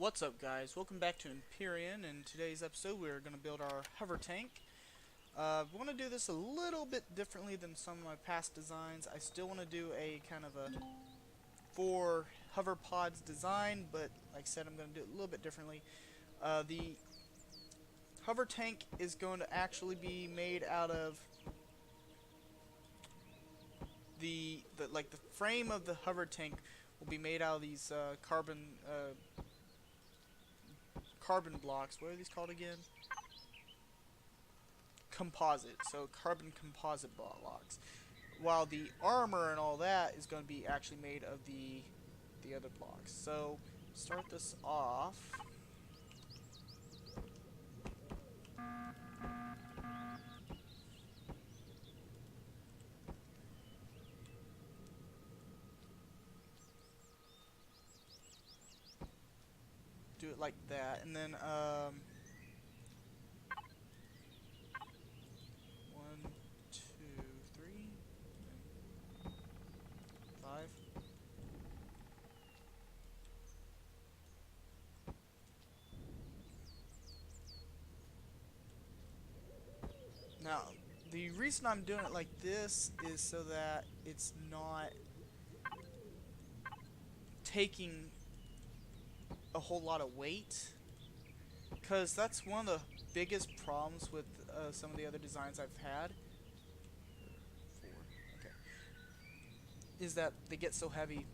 What's up, guys? Welcome back to Empyrion. In today's episode we're going to build our hover tank. I want to do this a little bit differently than some of my past designs. I still want to do a kind of a 4 hover pods design, but like I said, I'm going to do it a little bit differently. The hover tank is going to actually be made out of the frame of the hover tank will be made out of these carbon blocks. What are these called again? Composite. So carbon composite blocks. While the armor and all that is going to be actually made of the other blocks. So start this off. Do it like that, and then 1, 2, 3, and 5. Now, the reason I'm doing it like this is so that it's not taking a whole lot of weight, because that's one of the biggest problems with some of the other designs I've had. 4, okay, is that they get so heavy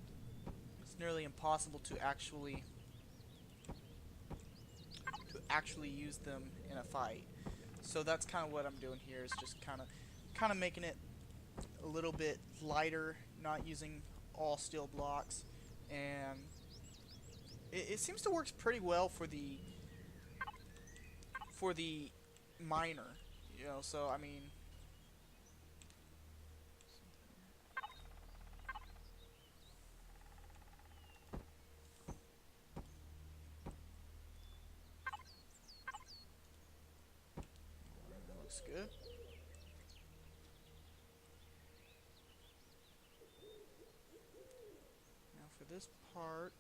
it's nearly impossible to actually use them in a fight. So that's kind of what I'm doing here, is just kind of making it a little bit lighter, not using all steel blocks, and it seems to work pretty well for the miner, you know. So I mean, that looks good. Now for this part,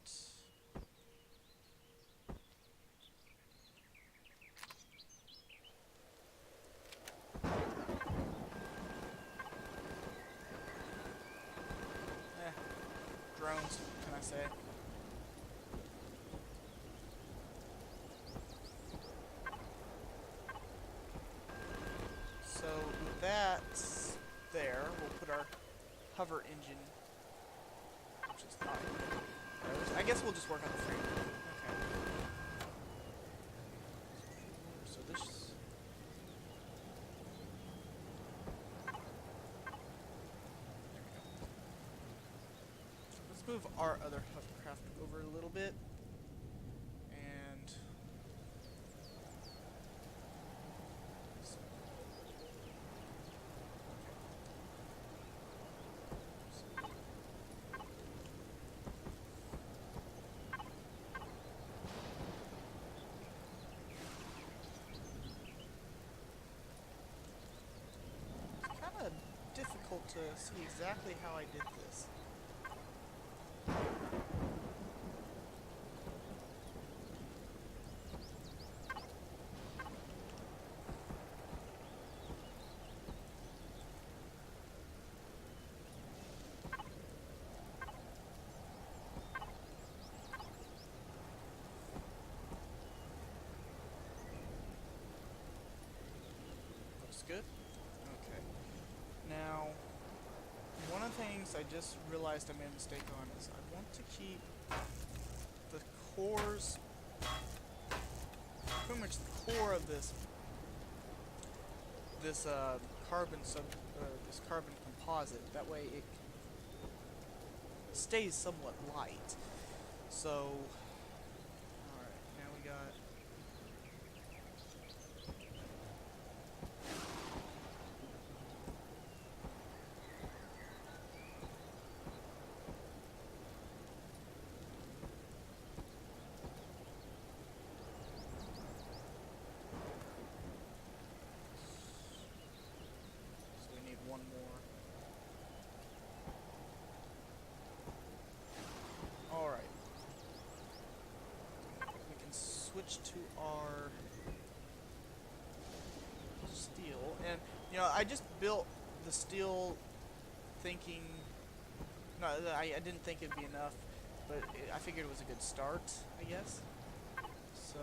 drones, what can I say? So with that there, we'll put our hover engine, which is not. I guess we'll just work on the frame. Okay. So this. There we go. Let's move our other hovercraft over a little bit. And kind of difficult to see exactly how I did this. Looks good. Okay. Now, one of the things I just realized I made a mistake on is I want to keep the cores, pretty much the core of this carbon composite. That way it stays somewhat light. So, all right, now we got. One more. Alright. switch to our steel. And, you know, I just built the steel thinking... No, I didn't think it'd be enough, but I figured it was a good start, I guess. So...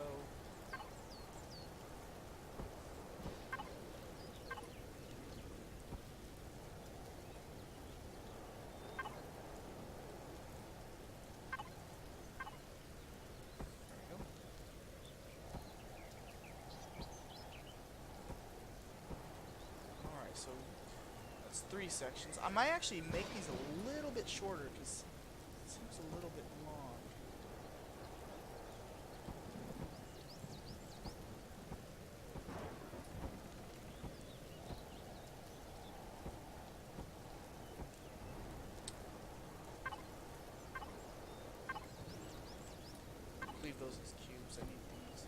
So that's 3 sections. I might actually make these a little bit shorter because it seems a little bit long. Leave those as cubes. I need these.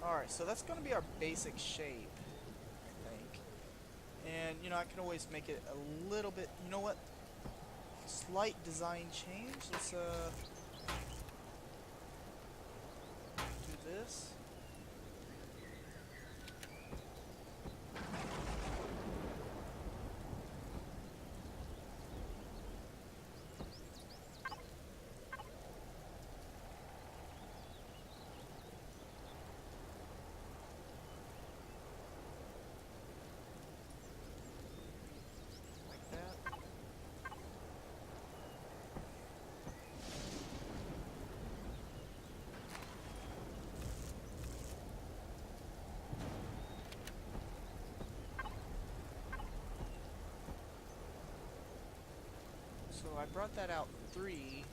Alright, so that's going to be our basic shape, I think. And, you know, I can always make it a little bit, you know what? Slight design change. Let's, do this. So I brought that out 3.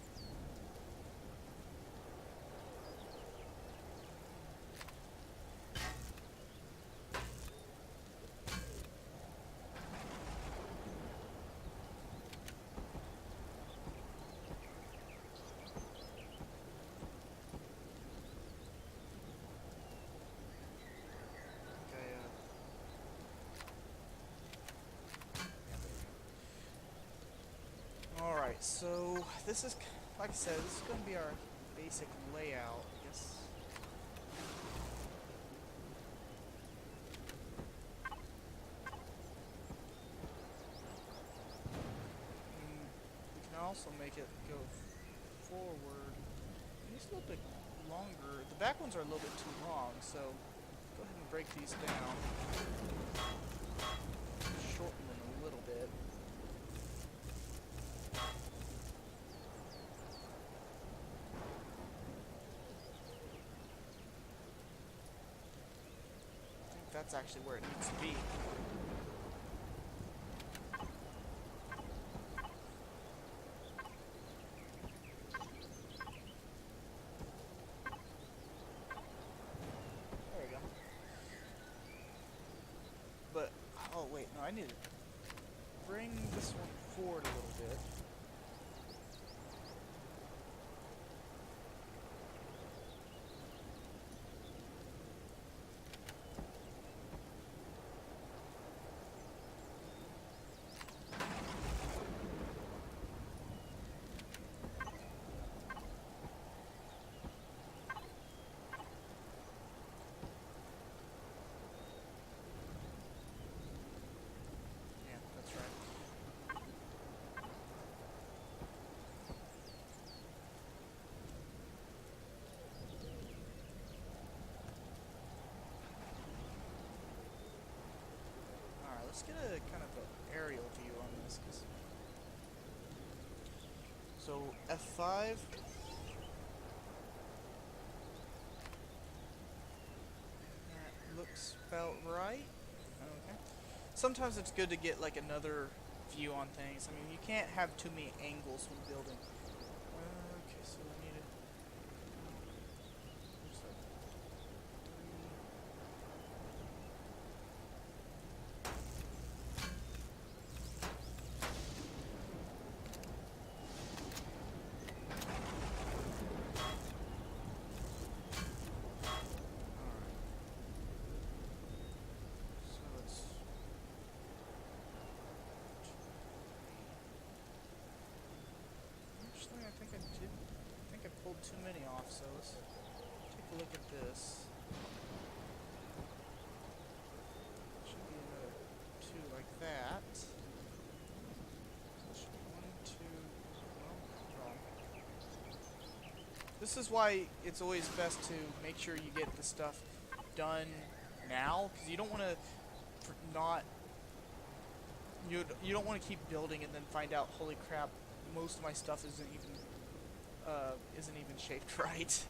Alright, so this is, like I said, this is going to be our basic layout, I guess. We can also make it go forward. It's a little bit longer. The back ones are a little bit too long, so go ahead and break these down. Shorten them a little bit. That's actually where it needs to be. There we go. But, oh wait, no, I need to bring this one forward a little bit. Let's get a kind of an aerial view on this. So F5. That looks about right. Okay. Sometimes it's good to get like another view on things. I mean, you can't have too many angles when building. Okay, so we need to. too many off, so let's take a look at this. Should be another 2 like that. Should be 1, 2. Well, wrong. This is why it's always best to make sure you get the stuff done now, because you don't want to not. You don't want to keep building and then find out, holy crap, most of my stuff isn't even shaped right.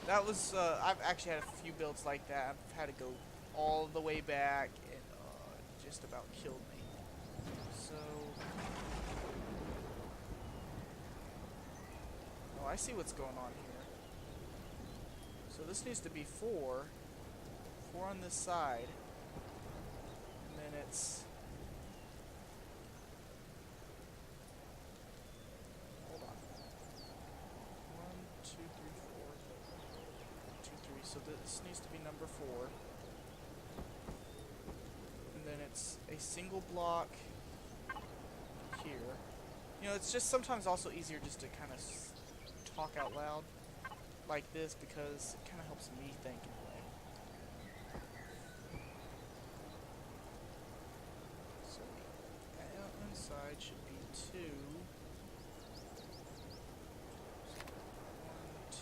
That was I've actually had a few builds like that. I've had to go all the way back, and it just about killed me. So, oh, I see what's going on here. So this needs to be 4 on this side, and then it's. So this needs to be number 4. And then it's a single block here. You know, it's just sometimes also easier just to kind of talk out loud like this, because it kind of helps me think in a way. So the inside should be 2. 1, 2.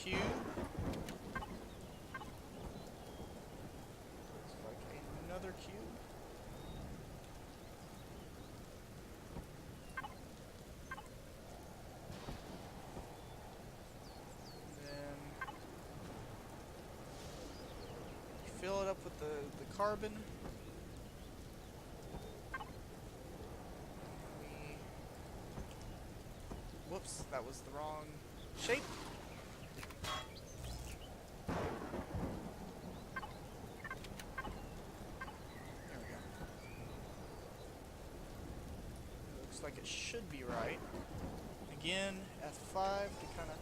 Cube. It's like another cube. Then you fill it up with the carbon. Whoops, that was the wrong shape. Like it should be right. Again, F5 to kind of.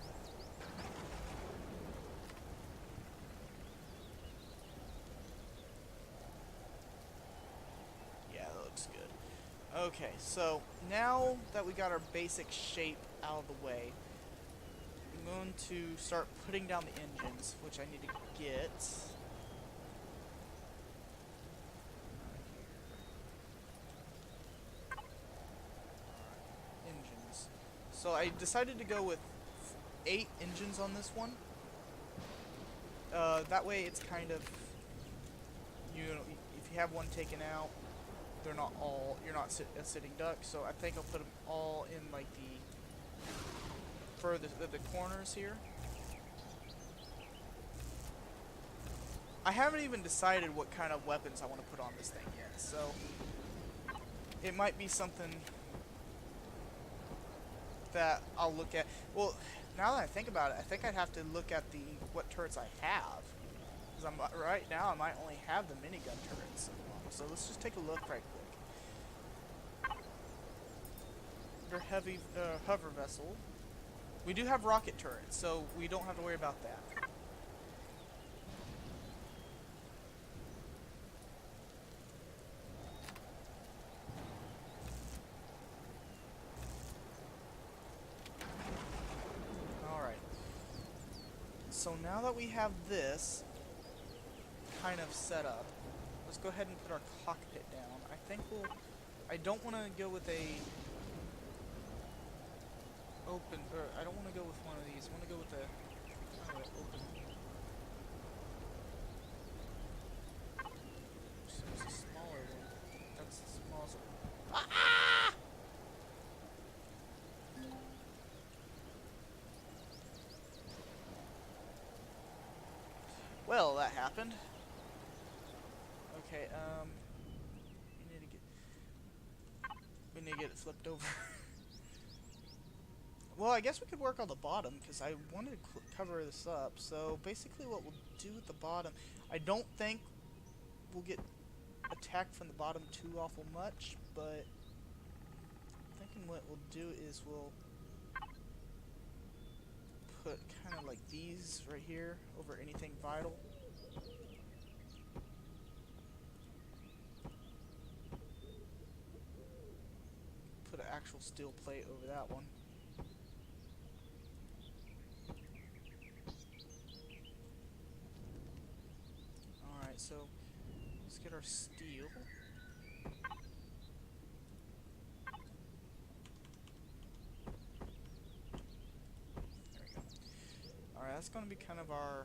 Yeah, that looks good. Okay, so now that we got our basic shape out of the way, I'm going to start putting down the engines, which I need to get. So I decided to go with 8 engines on this one. That way it's kind of, you know, if you have one taken out, they're not all, you're not a sitting duck. So I think I'll put them all in like the corners here. I haven't even decided what kind of weapons I want to put on this thing yet. So it might be something that I'll look at. Well, now that I think about it, I think I'd have to look at what turrets I have, because right now I might only have the minigun turrets. So let's just take a look right quick. Under heavy hover vessel, we do have rocket turrets, so we don't have to worry about that. So now that we have this kind of set up, let's go ahead and put our cockpit down. I think I don't want to go with a open, or I don't want to go with one of these. I want to go with a kind of open. So it's a smaller one. That's the smallest one. Ah! Well, that happened. Okay, we need to get it flipped over. Well, I guess we could work on the bottom, because I wanted to cover this up. So basically what we'll do at the bottom, I don't think we'll get attacked from the bottom too awful much, but I'm thinking what we'll do is we'll put kind of like these right here over anything vital. Put an actual steel plate over that one. Alright, so let's get our steel. Alright, that's going to be kind of our,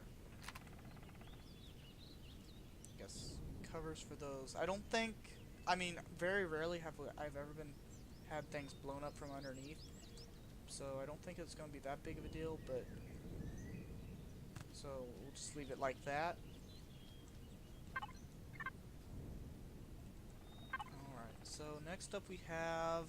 I guess, covers for those. I don't think, I mean, very rarely have I've ever had things blown up from underneath. So I don't think it's going to be that big of a deal, but, so we'll just leave it like that. Alright, so next up we have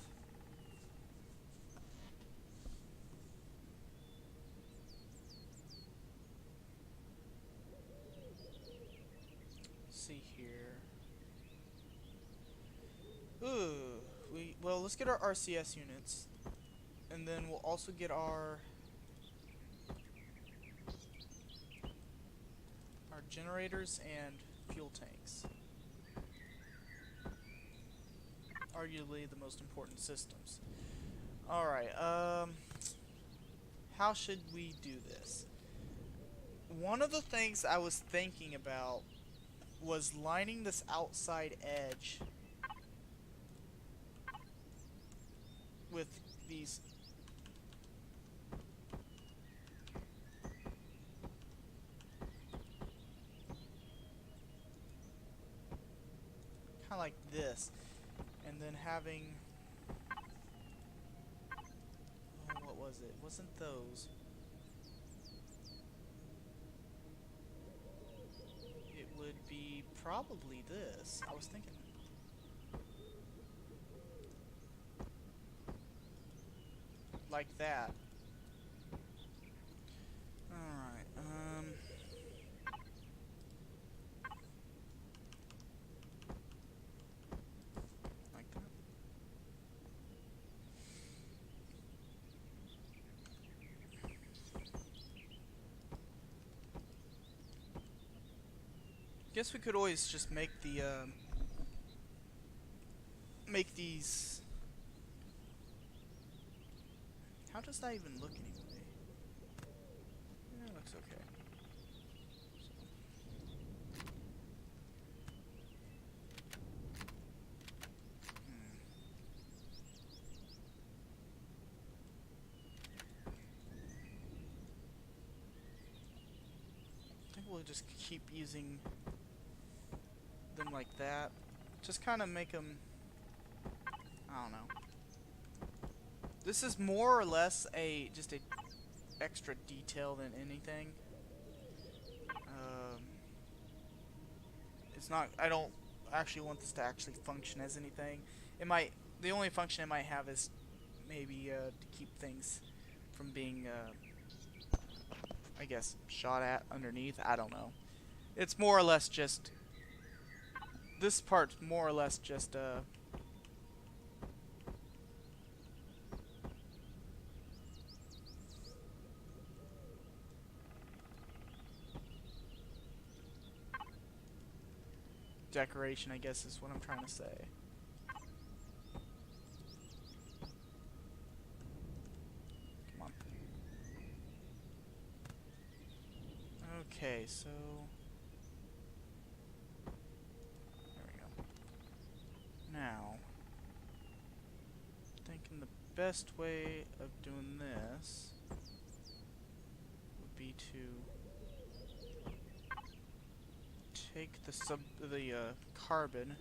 see here. Ooh, well, let's get our RCS units, and then we'll also get our generators and fuel tanks. Arguably the most important systems. Alright, how should we do this? One of the things I was thinking about was lining this outside edge with these kind of like this, and then having, oh, what was it? Wasn't those? It would be probably this. I was thinking like that. Alright, like that. Guess we could always just make the, make these. How does that even look anyway? Yeah, it looks okay. I think we'll just keep using them like that. Just kind of make them, I don't know. This is more or less just a extra detail than anything. It's not, I don't actually want this to actually function as anything. It might, the only function it might have is maybe to keep things from being, I guess, shot at underneath. I don't know. It's more or less just, this part's more or less just, decoration, I guess is what I'm trying to say. Come on. Okay, so there we go. Now, thinking the best way of doing this would be to take the carbon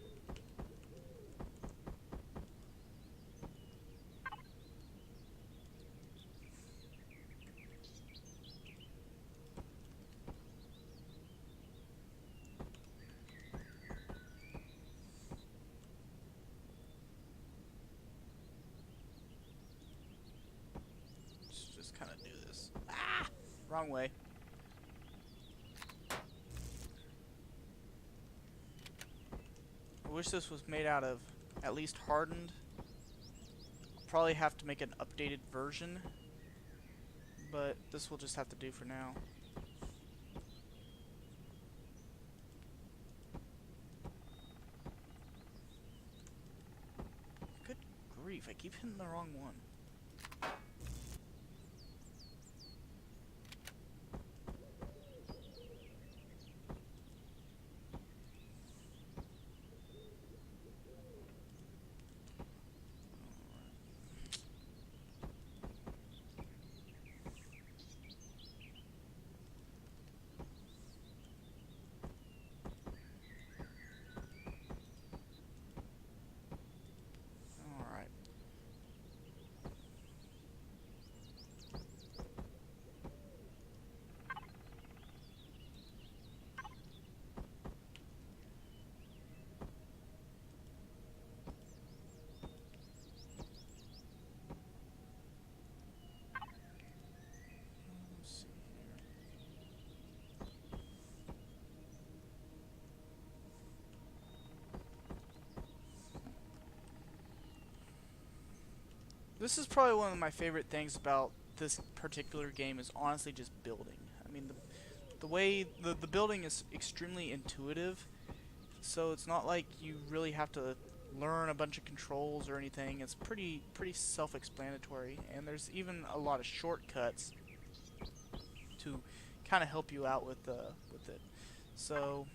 just kind of do this. Ah! Wrong way. I wish this was made out of at least hardened. I'll probably have to make an updated version. but this will just have to do for now. Good grief, I keep hitting the wrong one. Alright. Let's see here. This is probably one of my favorite things about this particular game is honestly just building. I mean, the way the building is extremely intuitive, so it's not like you really have to learn a bunch of controls or anything. It's pretty self-explanatory, and there's even a lot of shortcuts to kind of help you out with it. So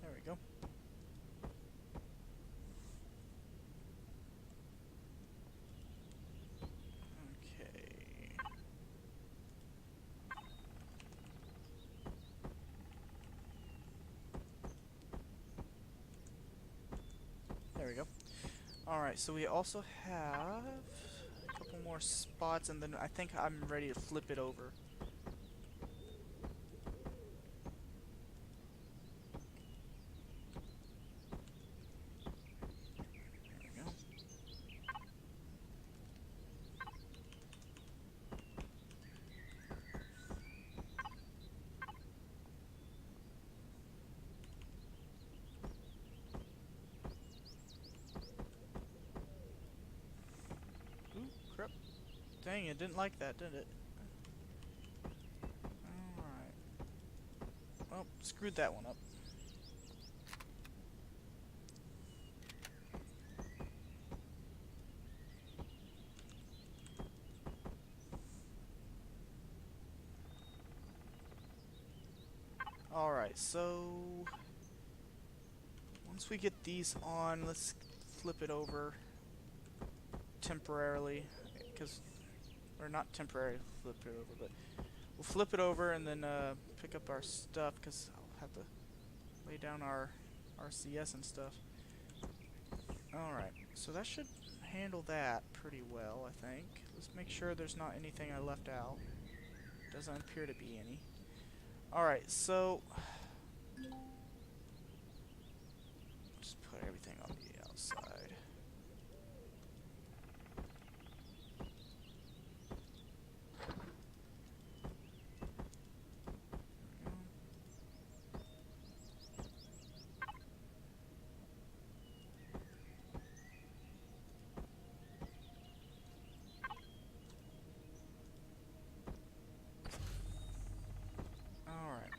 there we go. Okay. There we go. Alright, so we also have a couple more spots, and then I think I'm ready to flip it over. There we go. Ooh, crap. Dang, it didn't like that, did it? Alright. Well, screwed that one up. Alright, so once we get these on, let's flip it over temporarily, or not temporarily flip it over, but we'll flip it over and then pick up our stuff, because I'll have to lay down our RCS and stuff. Alright, so that should handle that pretty well, I think. Let's make sure there's not anything I left out. Doesn't appear to be any. Alright, so just put everything on the outside. Alright.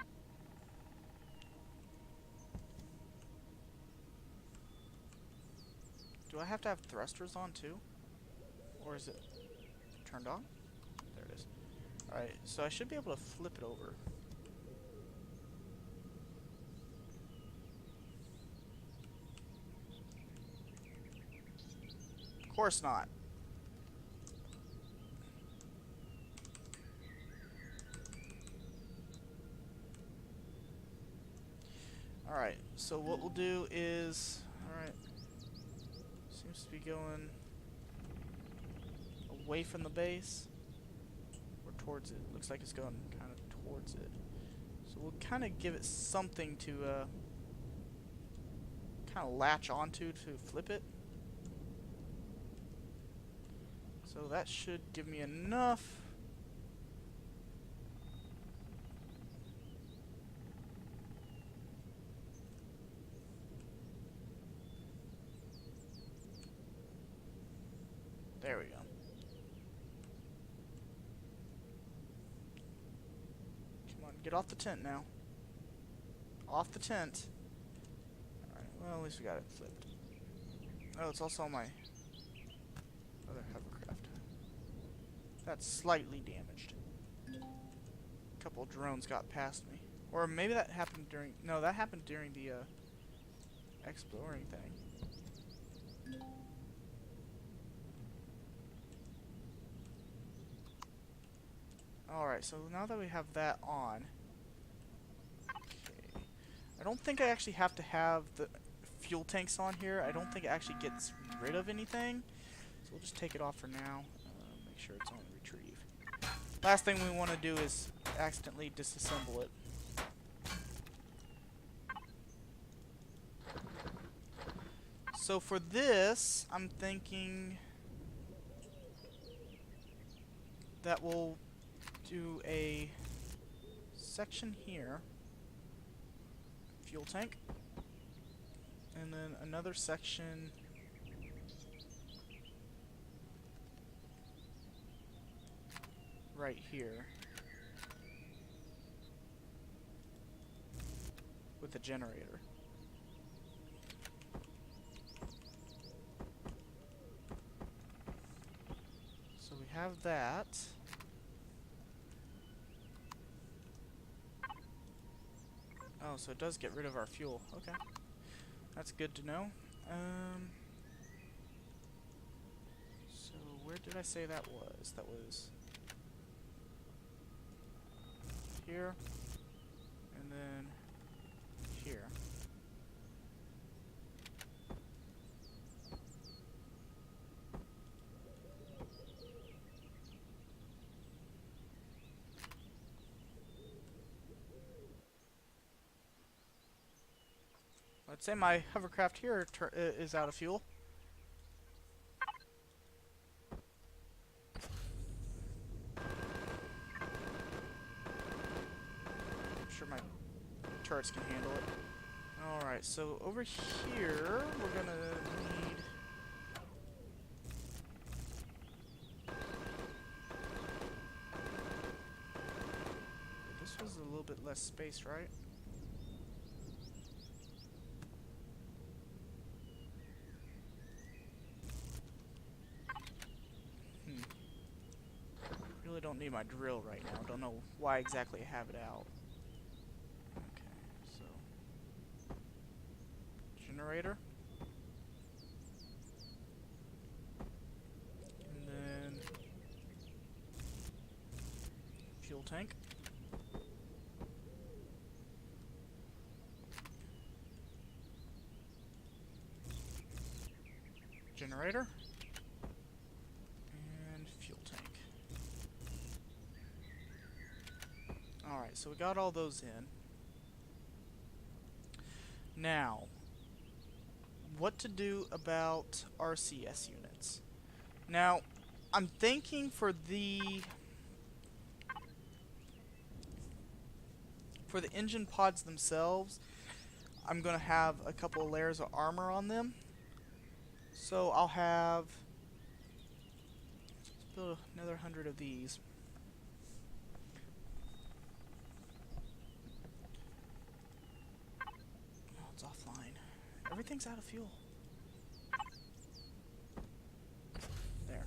Do I have to have thrusters on too? Or is it turned on? There it is. Alright, so I should be able to flip it over. Of course not. Alright, so what we'll do is, alright, seems to be going away from the base, or towards it. Looks like it's going kind of towards it. So we'll kind of give it something to kind of latch onto to flip it. So that should give me enough. There we go. Come on, get off the tent now. Off the tent. Alright, well, at least we got it flipped. Oh, it's also on my other hovercraft. That's slightly damaged. A couple of drones got past me. Or maybe that happened during... No, that happened during the exploring thing. Alright, so now that we have that on... Okay. I don't think I actually have to have the fuel tanks on here. I don't think it actually gets rid of anything. So we'll just take it off for now. Make sure it's on retrieve. Last thing we want to do is accidentally disassemble it. So for this, I'm thinking that we'll do a section here, fuel tank, and then another section right here with the generator. So we have that. Oh, so it does get rid of our fuel. Okay. That's good to know. So where did I say that was? That was here, and then here. Let's say my hovercraft here is out of fuel. I'm sure my turrets can handle it. Alright, so over here, we're gonna need... This was a little bit less space, right? Really don't need my drill right now. Don't know why exactly I have it out. Okay, so generator, and then fuel tank, generator, and fuel tank. Alright, so we got all those in. Now, what to do about RCS units? Now, I'm thinking for the engine pods themselves, I'm going to have a couple of layers of armor on them. So I'll have... Let's build another 100 of these. It's offline. Everything's out of fuel. There.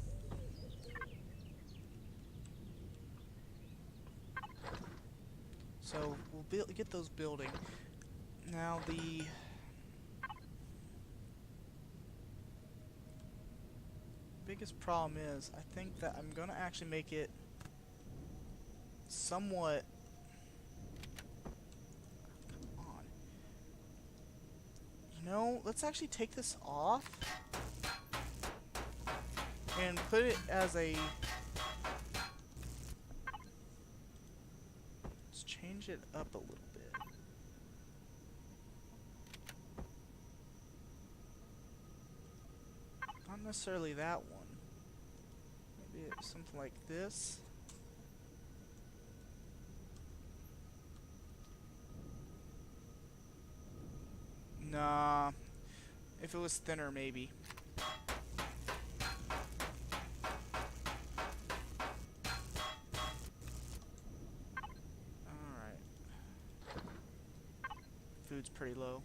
So we'll get those building. Now the biggest problem is I think that I'm gonna actually make it somewhat... No, let's actually take this off and put it as a... Let's change it up a little bit. Not necessarily that one. Maybe something like this. Nah. If it was thinner, maybe. Alright. Food's pretty low.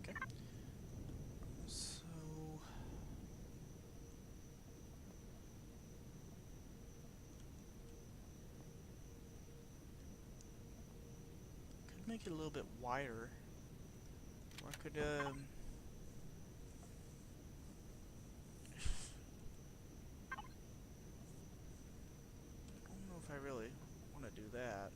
Okay. So... could make it a little bit wider. Or I could, I don't know if I really want to do that.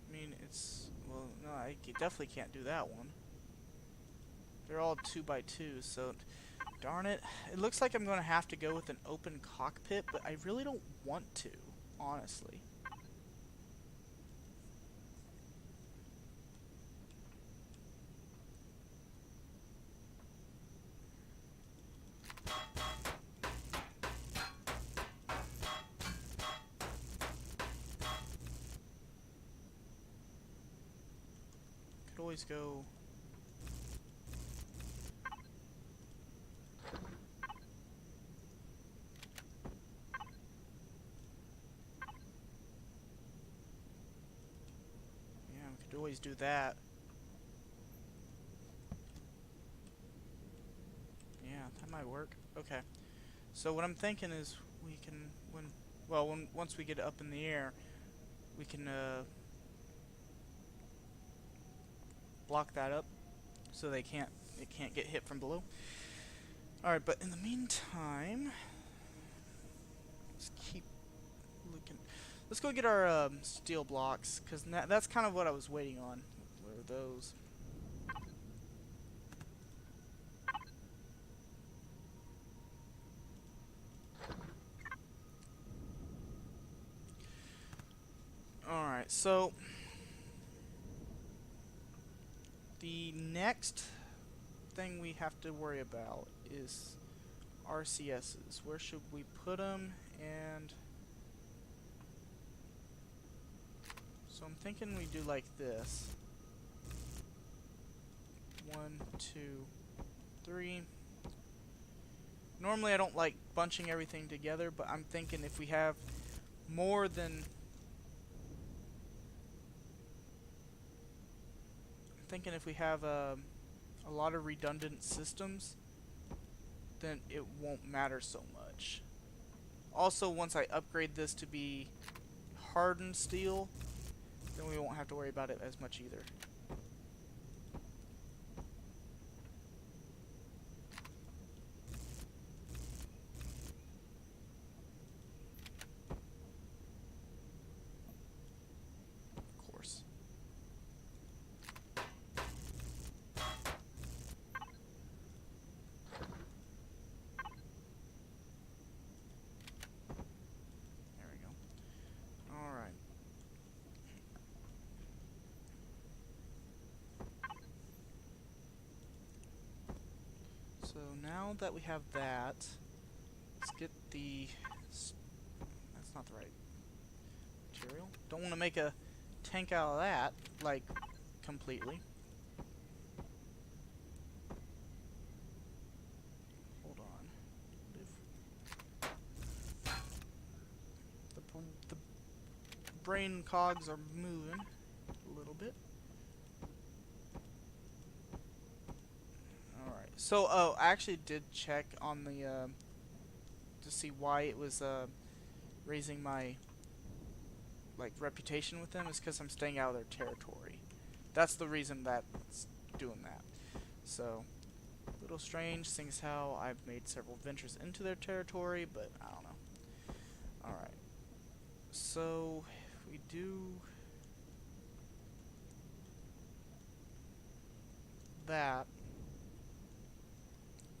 I mean, it's... well, no, I definitely can't do that one. They're all 2x2, so... darn it. It looks like I'm going to have to go with an open cockpit, but I really don't want to, honestly. Could always go... yeah, we could always do that. Yeah, that might work. Okay. So what I'm thinking is we can, once we get up in the air, we can, block that up so it can't get hit from below. Alright, but in the meantime, let's keep looking. Let's go get our steel blocks, because that's kind of what I was waiting on, were those. Alright, so the next thing we have to worry about is RCSs. Where should we put them? And so I'm thinking we do like this. 1, 2, 3. Normally I don't like bunching everything together, but I'm thinking if we have more than... if we have a lot of redundant systems, then it won't matter so much. Also, once I upgrade this to be hardened steel, then we won't have to worry about it as much either. Of course. There we go. Alright. So now that we have that, let's get the... that's not the right material. Don't want to make a tank out of that, like, completely. Hold on. The brain cogs are moving a little bit. Alright, so, oh, I actually did check on the, to see why it was, raising my, like, reputation with them, is because I'm staying out of their territory. That's the reason that's doing that. So, a little strange, seeing as how I've made several ventures into their territory, but I don't know. Alright. So, if we do that,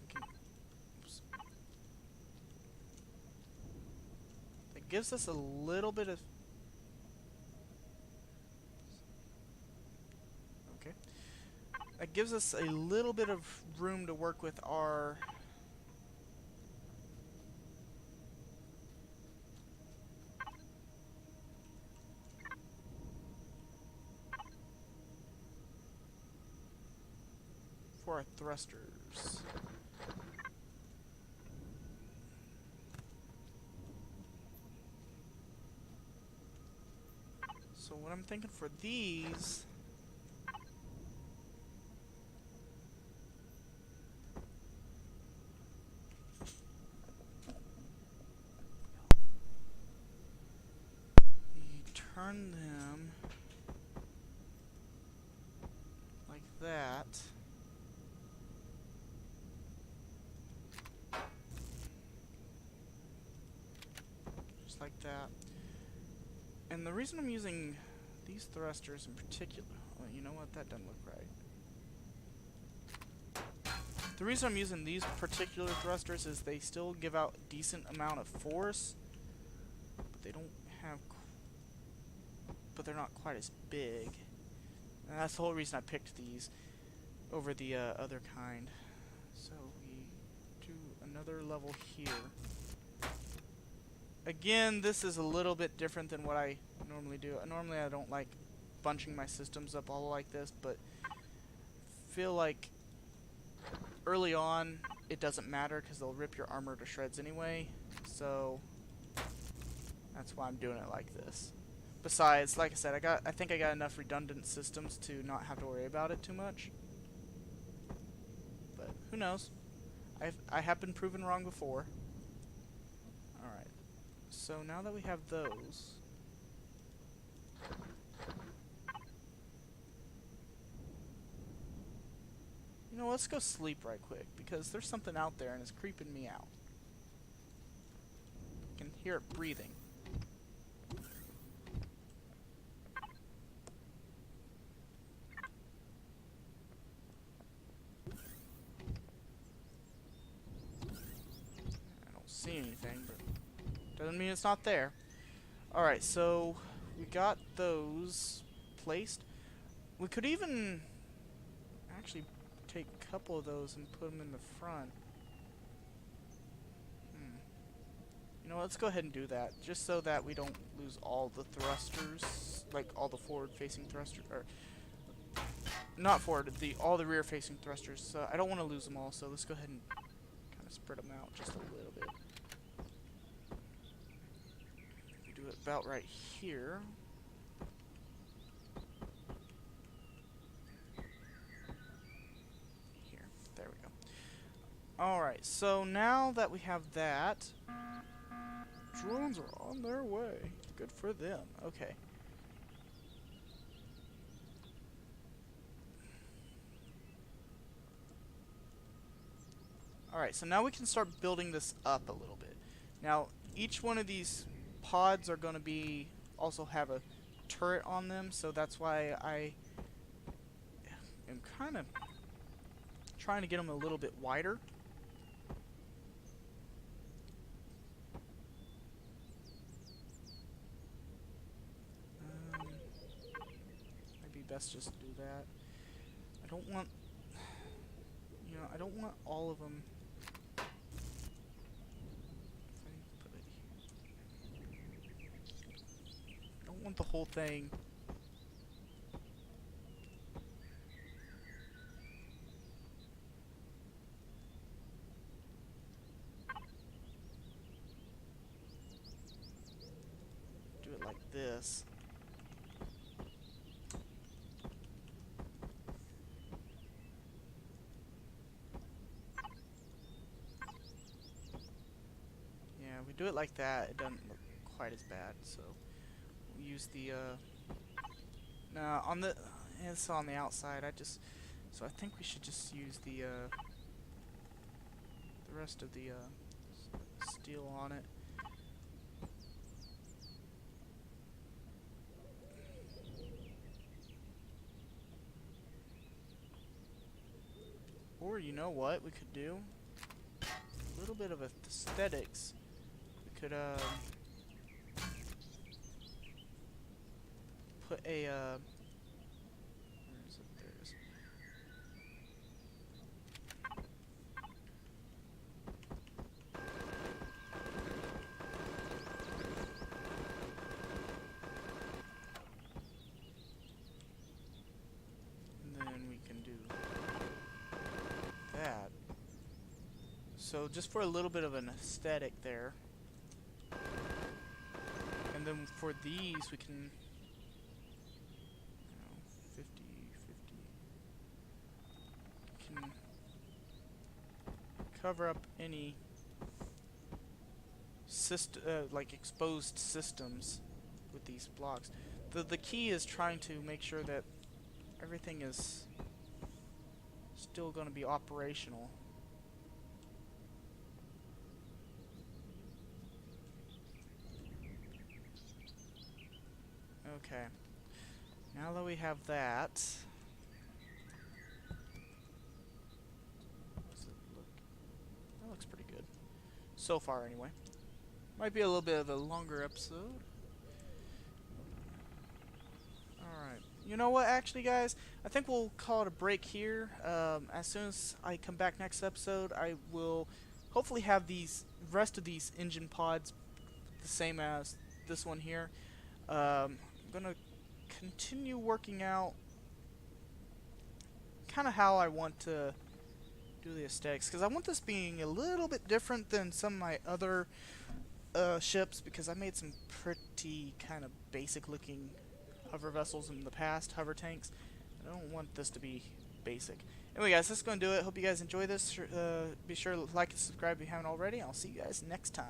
we can, oops, that gives us a little bit of, okay, that gives us a little bit of room to work with our for our thrusters. So what I'm thinking for these, you turn them like that. Just like that. And the reason I'm using these thrusters in particular, well, you know what, that doesn't look right. The reason I'm using these particular thrusters is they still give out a decent amount of force, but they don't have, but they're not quite as big. And that's the whole reason I picked these over the other kind. So we do another level here. Again, this is a little bit different than what I normally do. Normally I don't like bunching my systems up all like this, but feel like early on it doesn't matter because they'll rip your armor to shreds anyway. So that's why I'm doing it like this. Besides, like I said, I think I got enough redundant systems to not have to worry about it too much. But who knows? I have been proven wrong before. Alright. So now that we have those, you know, let's go sleep right quick because there's something out there and it's creeping me out. I can hear it breathing. I don't see anything, but doesn't mean it's not there. Alright, so we got those placed. We could even actually take a couple of those and put them in the front. You know, let's go ahead and do that, just so that we don't lose all the thrusters, like all the forward-facing thrusters, or not forward, all the rear-facing thrusters. So I don't want to lose them all. So let's go ahead and kind of spread them out just a little bit. We do it about right here. Here, there we go. All right. So now that we have that. Drones are on their way. Good for them. Okay. Alright, so now we can start building this up a little bit. Now, each one of these pods are going to be also have a turret on them, so that's why I am kind of trying to get them a little bit wider. Best just do that. I don't want, you know, I don't want all of them. I don't want the whole thing. Do it like this. Do it like that, it doesn't look quite as bad. So we'll use the no, on the, it's on the outside. So I think we should just use the rest of the steel on it. know what we could do? A little bit of aesthetics. We could put a where is it? There it is. And then we can do that. So just for a little bit of an aesthetic there. And then for these we can 50, 50. Can cover up any like exposed systems with these blocks. The key is trying to make sure that everything is still going to be operational. Okay. Now that we have that, does it look? That looks pretty good. So far, anyway. Might be a little bit of a longer episode. Alright. You know what, actually, guys? I think we'll call it a break here. As soon as I come back next episode, I will hopefully have these rest of these engine pods the same as this one here. I'm gonna continue working out kind of how I want to do the aesthetics, because I want this being a little bit different than some of my other ships, because I made some pretty kind of basic looking hover vessels in the past, hover tanks. I don't want this to be basic. Anyway, guys, that's going to do it. Hope you guys enjoy this. Be sure to like and subscribe if you haven't already. I'll see you guys next time.